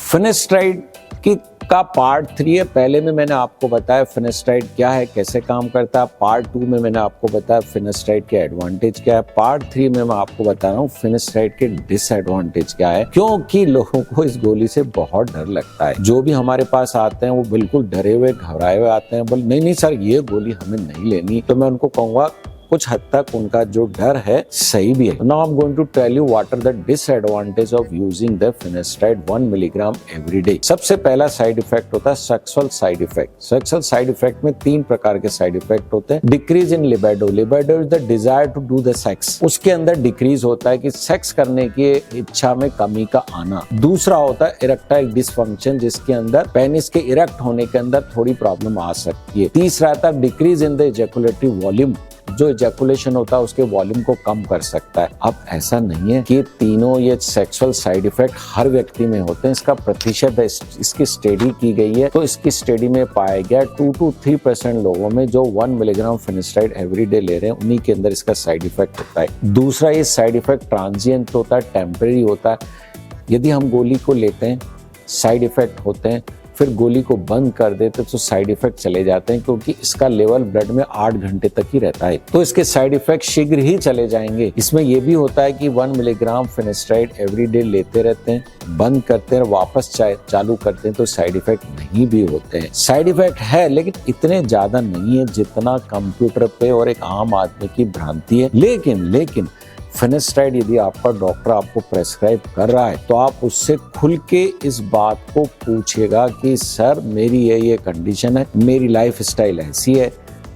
Finasteride की का part 3 है। पहले में मैंने आपको बताया फिनेस्ट्राइड क्या है, कैसे काम करता है। पार्ट 2 में मैंने आपको बताया फिनेस्ट्राइड के एडवांटेज क्या है। पार्ट 3 में मैं आपको बता रहा हूँ फिनेस्ट्राइड के डिसएडवांटेज क्या है, क्योंकि लोगों को इस गोली से बहुत डर लगता है। जो भी हमारे पास आते हैं वो बिल्कुल डरे हुए घबराए हुए आते हैं, बोले नहीं सर ये गोली हमें नहीं लेनी। तो मैं उनको कहूंगा कुछ हद तक उनका जो डर है सही भी है। Now I am going to tell you what are the disadvantage of using the finasteride 1 milligram every day. सबसे पहला साइड इफेक्ट होता है sexual side effect. Sexual side effect में 3 प्रकार के साइड इफेक्ट होते हैं। Decrease in libido, libido is the desire to do the sex, उसके अंदर डिक्रीज होता है कि सेक्स करने की इच्छा में कमी का आना। दूसरा होता है इरेक्टाइल डिसफंक्शन, जिसके अंदर पेनिस के इरेक्ट होने के अंदर थोड़ी प्रॉब्लम आ सकती है। तीसरा आता है decrease in the ejaculatory volume, जो इजैकुलेशन होता है उसके वॉल्यूम को कम कर सकता है। अब ऐसा नहीं है कि तीनों ये सेक्सुअल साइड इफेक्ट हर व्यक्ति में होते हैं। इसका प्रतिशत इसकी स्टडी की गई है, तो इसकी स्टडी में पाया गया 2 to 3% लोगों में जो 1 मिलीग्राम फिनेस्ट्राइड एवरी डे ले रहे हैं उन्हीं के अंदर इसका साइड इफेक्ट होता है। दूसरा ये साइड इफेक्ट ट्रांजिएंट होता है, टेम्परेरी होता है। यदि हम गोली को लेते हैं साइड इफेक्ट होते हैं, फिर गोली को बंद कर देते तो साइड इफेक्ट चले जाते हैं, क्योंकि इसका लेवल ब्लड में 8 घंटे तक ही रहता है, तो इसके साइड इफेक्ट शीघ्र ही चले जाएंगे। इसमें यह भी होता है कि 1 मिलीग्राम फिनेस्ट्राइड एवरी डे लेते रहते हैं, बंद करते हैं, वापस चालू करते हैं तो साइड इफेक्ट नहीं भी होते हैं। साइड इफेक्ट है लेकिन इतने ज्यादा नहीं है जितना कंप्यूटर पे और एक आम आदमी की भ्रांति है। लेकिन फिनेस्ट्राइड यदि आपका डॉक्टर आपको प्रेस्क्राइब कर रहा है तो आप उससे खुल के इस बात को पूछेगा कि सर मेरी ये कंडीशन है, मेरी लाइफ स्टाइल ऐसी है,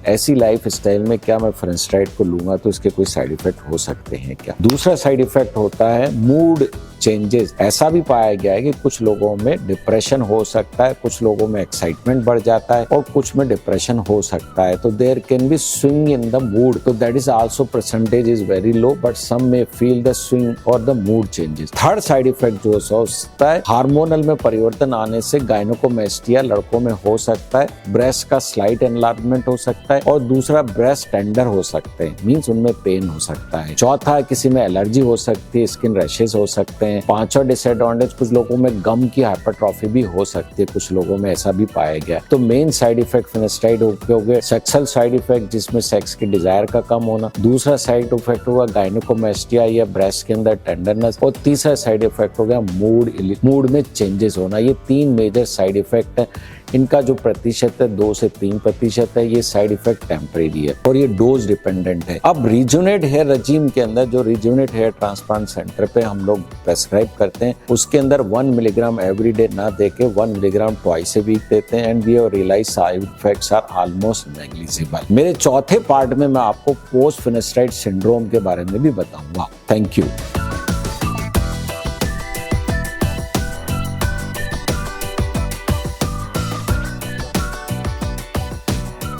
ऐसी लाइफ स्टाइल में क्या मैं फिनेस्ट्राइड को लूंगा तो इसके कोई साइड इफेक्ट हो सकते हैं क्या। दूसरा साइड इफेक्ट होता है मूड चेंजेस। ऐसा भी पाया गया है कि कुछ लोगों में डिप्रेशन हो सकता है, कुछ लोगों में एक्साइटमेंट बढ़ जाता है और कुछ में डिप्रेशन हो सकता है। तो there can be swing in the mood, तो that is also percentage is very low, but some में फील द स्विंग और the mood changes. Third side effect जो हो सकता है हार्मोनल में परिवर्तन आने से गायनोकोमेस्टिया लड़कों में हो सकता है, ब्रेस्ट का स्लाइट एनलार्जमेंट हो सकता है और दूसरा ब्रेस्ट टेंडर हो सकते हैं, मींस उनमें पेन हो सकता है। चौथा किसी में एलर्जी हो सकती है, स्किन रैशेस हो सकते हैं। पांचवा डिसएडवांटेज कुछ लोगों में गम की हाइपरट्रॉफी भी हो सकती है, कुछ लोगों में ऐसा भी पाया गया। तो मेन साइड इफेक्ट फिनेस्ट्राइड हो गए सेक्सुअल साइड इफेक्ट, जिसमें सेक्स की डिजायर का कम होना। दूसरा साइड इफेक्ट हुआ गायनोकोमेस्टिया या ब्रेस्ट के अंदर टेंडरनेस, और तीसरा साइड इफेक्ट हो गया मूड में चेंजेस होना। ये 3 मेजर साइड इफेक्ट है। इनका जो प्रतिशत है 2 से 3% है। ये साइड इफेक्ट टेम्परेरी है और ये डोज डिपेंडेंट है। अब रिजुनेट हेयर रजीम के अंदर जो रिजुनेट हेयर ट्रांसप्लांट सेंटर पे हम लोग प्रेस्क्राइब करते हैं उसके अंदर 1 मिलीग्राम एवरी डे ना देके 1 मिलीग्राम ट्वाइस ए वीक देते हैं, and we have realized side effects are almost negligible. मेरे चौथे पार्ट में मैं आपको पोस्ट फिनेस्ट्राइड सिंड्रोम के बारे में भी बताऊंगा। Thank you.